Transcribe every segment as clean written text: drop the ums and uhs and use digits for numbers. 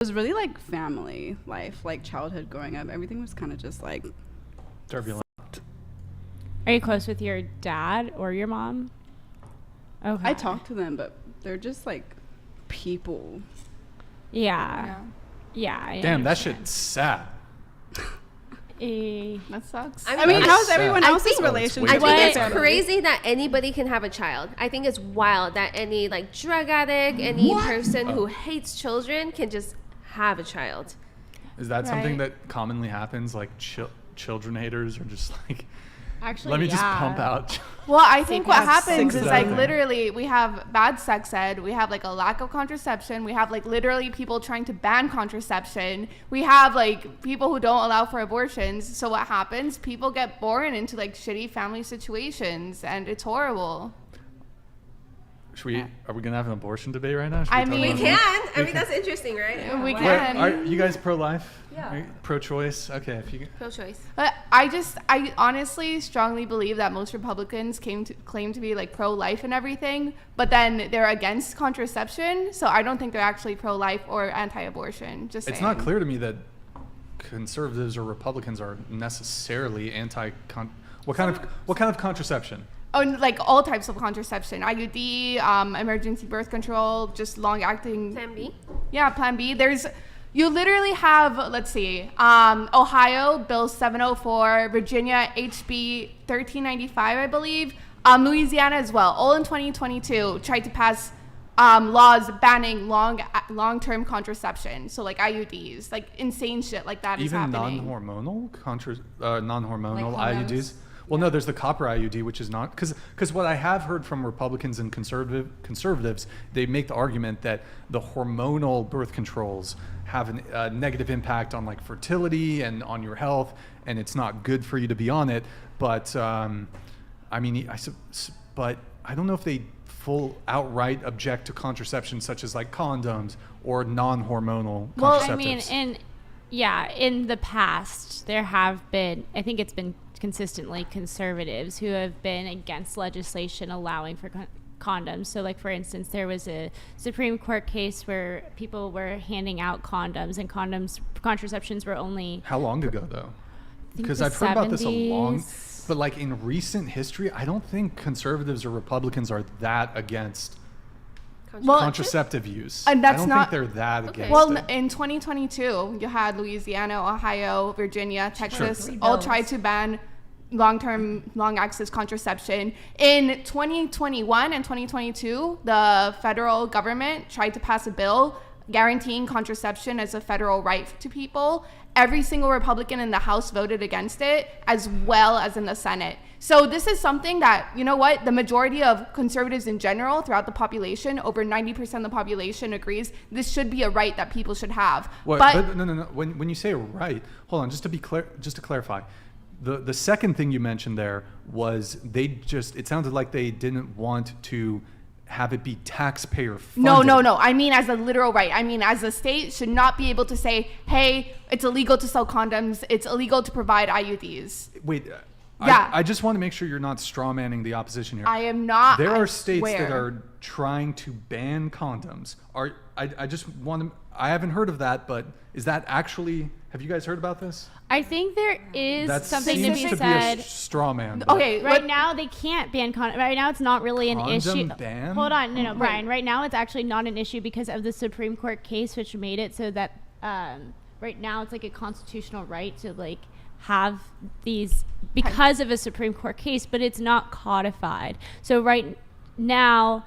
It was really like family life, like childhood growing up. Everything was kind of just like turbulent. Are you close with your dad or your mom? Okay. I talk to them, but they're just like people. Yeah. I Damn, that understand. shit's sad. That sucks. I I mean, mean, how's sad. everyone I else's think- relationship? I think What? it's crazy that anybody can have a child. I think it's wild that any like drug addict, any person who hates children can just have a child. Is that something Right. that commonly happens? Like children haters are just like, Actually, let me just yeah. pump out. Well, I think what have happens six is of like them. literally we have bad sex ed, we have like a lack of contraception, we have like literally people trying to ban contraception, we have like people who don't allow for abortions. So what happens? People get born into like shitty family situations and it's horrible. Are we gonna have an abortion debate right now? Should I talk mean- We about can. that? I mean, that's interesting, right? We Why can. not? Are you guys pro-life? Yeah. Are you pro-choice? Okay, if you. Pro-choice. But I honestly strongly believe that most Republicans claim to be like pro-life and everything, but then they're against contraception. So I don't think they're actually pro-life or anti-abortion. Just It's saying. not clear to me that conservatives or Republicans are necessarily anti. What kind of contraception? Oh, like all types of contraception, IUD, emergency birth control, just long-acting. Plan B. Yeah, Plan B. You literally have, let's see, Ohio, Bill 704, Virginia, HB 1395, I believe, Louisiana as well, all in 2022, tried to pass laws banning long-term contraception, so like IUDs, like insane shit like that is Even happening. non-hormonal non-hormonal Like condoms? IUDs. Well, no, there's the copper IUD, which is not because what I have heard from Republicans and conservatives, they make the argument that the hormonal birth controls have a negative impact on like fertility and on your health, and it's not good for you to be on it. But I mean, but I don't know if they full outright object to contraception such as like condoms or non-hormonal Well, contraceptives. I mean, in the past, there have been, I think it's been consistently conservatives who have been against legislation allowing for condoms. So, like, for instance, there was a Supreme Court case where people were handing out condoms, and contraceptions were only... How long ago, though? think Because the I've heard about this a 70s. long... But, like, in recent history, I don't think conservatives or Republicans are that against Well, contraceptive use. and that's I don't not- think they're that Okay. against Well, it. in 2022, you had Louisiana, Ohio, Virginia, Texas, Sure. all tried to ban long access contraception. In 2021 and 2022, the federal government tried to pass a bill guaranteeing contraception as a federal right to people. Every single Republican in the House voted against it, as well as in the Senate. So this is something that, you know what, the majority of conservatives in general throughout the population, over 90% of the population agrees this should be a right that people should have. But no. When you say right, hold on, just to be clear, just to clarify. The second thing you mentioned there was it sounded like they didn't want to have it be taxpayer funded. No. I mean, as a literal right. I mean, as a state should not be able to say, hey, it's illegal to sell condoms. It's illegal to provide IUDs. Wait, Yeah. I just want to make sure you're not straw manning the opposition here. I am not. There I are states that swear. are trying to ban condoms. I just want to. I haven't heard of that, but is that actually? Have you guys heard about this? I think there is That something to seems be to said. be a straw man. but- Okay, Right now, they can't ban condoms. Right now, it's not really an Condom issue. ban? Hold on, no, Brian. Right now, it's actually not an issue because of the Supreme Court case, which made it so that right now it's like a constitutional right to like have these because of a Supreme Court case, but it's not codified. So right now,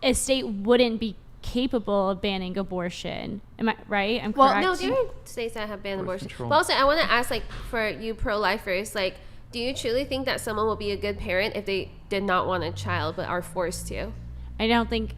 a state wouldn't be capable of banning abortion. Am I right? I'm Well, correct. No, there are states that have banned Birth abortion. control. But also, I want to ask, like, for you pro-lifers, like, do you truly think that someone will be a good parent if they did not want a child but are forced to? I don't think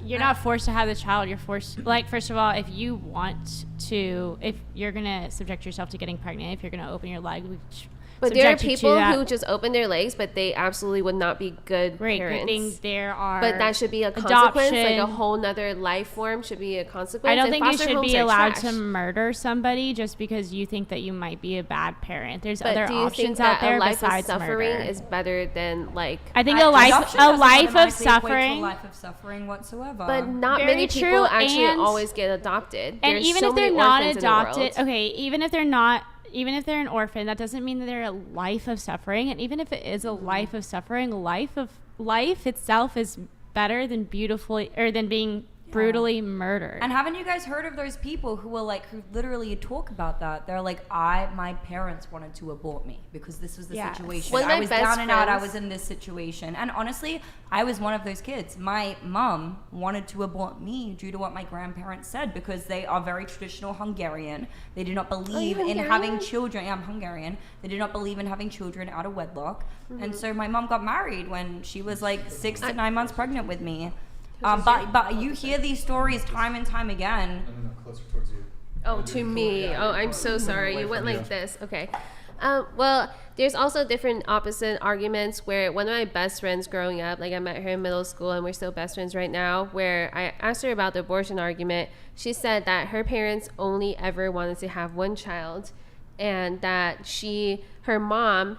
you're not forced to have the child. You're forced, like, first of all, if you want to, if you're going to subject yourself to getting pregnant, if you're going to open your leg, which But there are subject you to people that. who just open their legs, but they absolutely would not be good Great, good thing parents. there are. But that should be a consequence. Like a adoption. whole nother life form should be a consequence. I don't and think you foster should homes be are allowed trash. to murder somebody just because you think that you might be a bad parent. There's But other do you think options that out there a life besides of suffering murder. is better than like? I think a life Adoption of doesn't automatically equate to a suffering. life of suffering whatsoever. But not Very many true, people actually and- always get adopted. And There's even so if they're many not orphans in the adopted, world. okay, even if they're an orphan, that doesn't mean that they're a life of suffering. And even if it is a life of suffering, life itself is better than being brutally murdered. And haven't you guys heard of those people who literally talk about that? They're like, my parents wanted to abort me because this was the Yes. situation. One of I my was best down and out. I friends- was in this situation. And honestly, I was one of those kids. My mom wanted to abort me due to what my grandparents said because they are very traditional Hungarian. They do not believe in Hungarian? having children. Yeah, I'm Hungarian. They do not believe in having children out of wedlock. Mm-hmm. And so my mom got married when she was like 6 to 9 months pregnant with me. But you hear these stories time and time again. Closer towards you. Oh, to me. Oh, I'm so sorry. away You went from like you. this. Okay. Well, there's also different opposite arguments where one of my best friends growing up, like I met her in middle school and we're still best friends right now, where I asked her about the abortion argument. She said that her parents only ever wanted to have one child and that her mom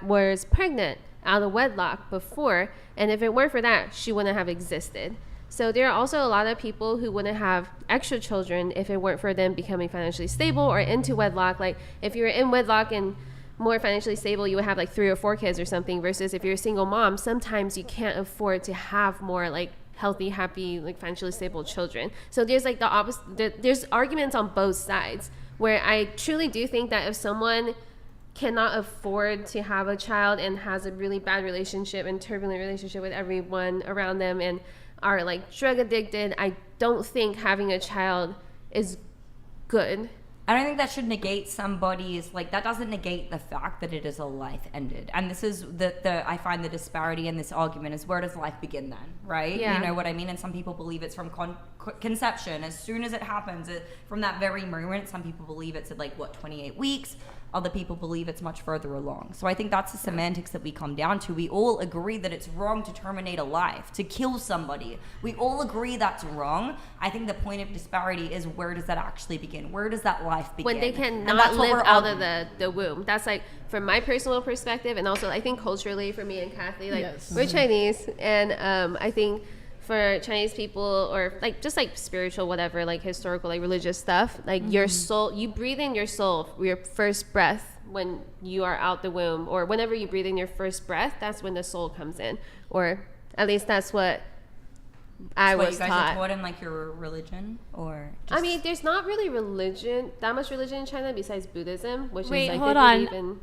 was pregnant out of wedlock before, and if it weren't for that, she wouldn't have existed. So there are also a lot of people who wouldn't have extra children if it weren't for them becoming financially stable or into wedlock. Like if you're in wedlock and more financially stable, you would have like 3 or 4 kids or something, versus if you're a single mom, sometimes you can't afford to have more like healthy, happy, like financially stable children. So there's like the opposite. There's arguments on both sides where I truly do think that if someone cannot afford to have a child and has a really bad relationship and turbulent relationship with everyone around them and are like drug addicted, I don't think having a child is good. I don't think that should negate somebody's, that doesn't negate the fact that it is a life ended. And this is I find the disparity in this argument is, where does life begin then, right? Yeah. You know what I mean? And some people believe it's from conception. As soon as it happens, from that very moment, some people believe it's at 28 weeks. Other people believe it's much further along. So I think that's the semantics that we come down to. We all agree that it's wrong to terminate a life, to kill somebody. We all agree that's wrong. I think the point of disparity is, where does that actually begin? Where does that life begin? When they And cannot that's what live we're out arguing. of the womb. That's like from my personal perspective, and also I think culturally for me and Kathy, Yes. we're Chinese, and I think for Chinese people, or just spiritual, whatever, historical, religious stuff, your soul, you breathe in your soul, your first breath when you are out the womb, or whenever you breathe in your first breath, that's when the soul comes in, or at least that's what I was you guys taught. are taught in your religion, or I mean, there's not really that much religion in China besides Buddhism, which Wait, is they hold on. believe in.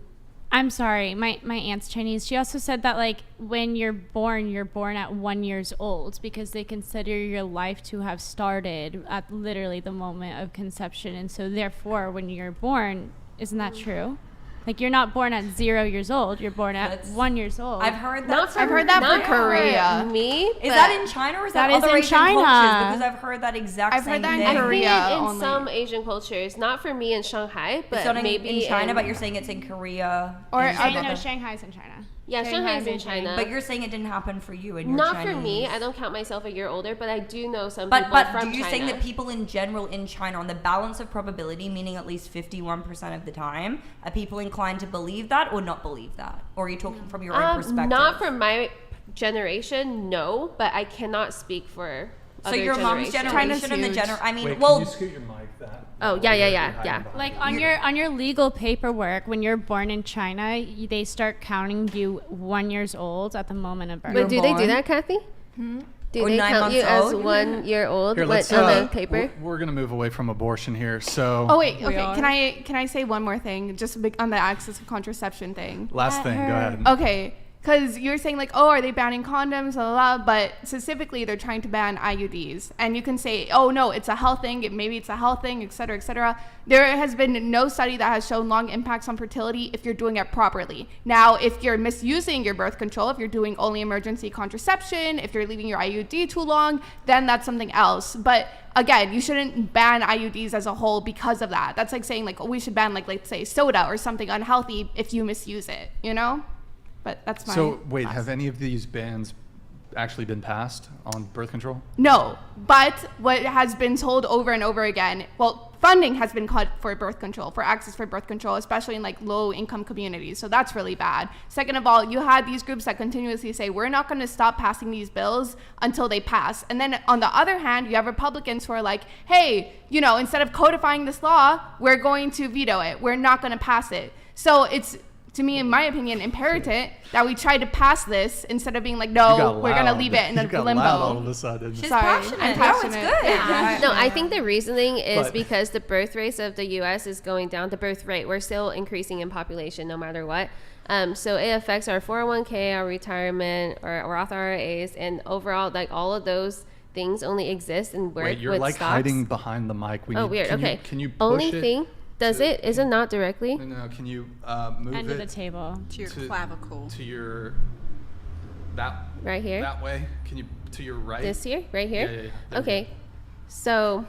I'm sorry, my aunt's Chinese. She also said that when you're born at 1 year old, because they consider your life to have started at literally the moment of conception, and so therefore when you're born, isn't that true? You're not born at 0 years old. You're born at That's- 1 year old. I've heard that. Not I've heard that not for Korea. Me, Is but that in China, or is that That is other in Asian China. cultures? Because I've heard that exact I've same heard that in thing. I Korea think in only. some Asian cultures, not for me in Shanghai, but It's not maybe in China, in, but you're saying it's in Korea. Or and other- No, Shanghai's in China. yeah, Shanghai's in Beijing. China. But you're saying it didn't happen for you, and you're not Chinese. for me. I don't count myself a year older, but I do know some But people do from you China. saying that people in general in China, on the balance of probability, meaning at least 51% of the time, are people inclined to believe that or not believe that? Or are you talking from your own perspective? Not from my generation, no, but I cannot speak for So other your mom's generations. generation and the huge. general. I mean, Wait, well, can you scoot your mic that? Oh, yeah. You're hiding behind. On your legal paperwork, when you're born in China, they start counting you 1 year old at the moment of birth. Wait, do they do born. that, Kathy? Do Or they 9 count you months as old? 1 year old Here, let's. on the paper? We're gonna move away from abortion here. So. Oh wait, We okay. are. Can I say one more thing, just on the access of contraception thing? Last thing. Go ahead. Okay, Because you're saying like, oh, are they banning condoms, blah, blah, blah, but specifically they're trying to ban IUDs. And you can say, oh no, it's a health thing, maybe it's a health thing, et cetera, et cetera. There has been no study that has shown long impacts on fertility if you're doing it properly. Now, if you're misusing your birth control, if you're doing only emergency contraception, if you're leaving your IUD too long, then that's something else. But again, you shouldn't ban IUDs as a whole because of that. That's like saying like, oh, we should ban like, let's say soda or something unhealthy if you misuse it, you know? But that's my So wait, thoughts. have any of these bans actually been passed on birth control? No, but what has been told over and over again, well, funding has been cut for birth control, for access for birth control, especially in like low income communities. So that's really bad. Second of all, you had these groups that continuously say, we're not going to stop passing these bills until they pass. And then on the other hand, you have Republicans who are like, hey, you know, instead of codifying this law, we're going to veto it. We're not going to pass it. So it's, to me, in my opinion, imperative that we try to pass this instead of being like, no, we're going to leave it in you a got limbo. loud all of a sudden. She's Sorry, passionate. I'm No, passionate. it's good. Yeah. No, I think the reasoning is But- because the birth rates of the U.S. is going down. The birth rate, we're still increasing in population no matter what. So it affects our 401k, our retirement, or Roth IRAs, and overall, like all of those things only exist and work Wait, you're with like stocks. hiding behind the mic. Oh, weird. Okay. Can you push Only it? thing, does it? Is it not directly? No, can you move End of the it table. To your to- clavicle. to your that Right here? that way? Can you to your right? This here? Right here? Yeah, yeah, yeah. There we Okay. So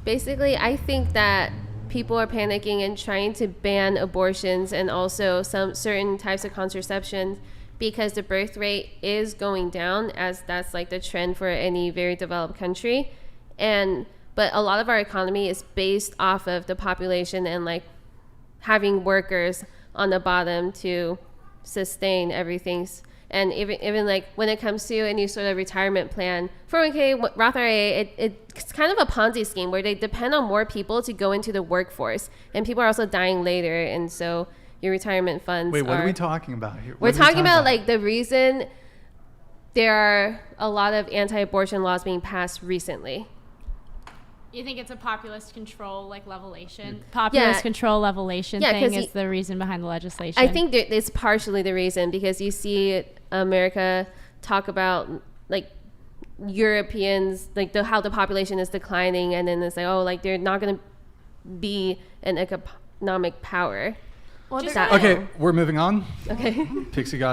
basically, I think that people are panicking and trying to ban abortions and also some certain types of contraception because the birth rate is going down, as that's like the trend for any very developed country. But a lot of our economy is based off of the population and like having workers on the bottom to sustain everything. And even like when it comes to any sort of retirement plan, 401k, Roth IRA, it's kind of a Ponzi scheme where they depend on more people to go into the workforce, and people are also dying later, and so your retirement funds. Wait, what are we talking about here? We're What are we talking about like the reason there are a lot of anti-abortion laws being passed recently. You think it's a populist control, like levelation? Populist control levelation Yeah, 'cause thing is the reason behind the legislation. I think that it's partially the reason because you see America talk about like Europeans, like how the population is declining, and then it's like, oh, like they're not going to be an economic power. Well, Just there- that- Okay, we're moving on. Okay. Pixie got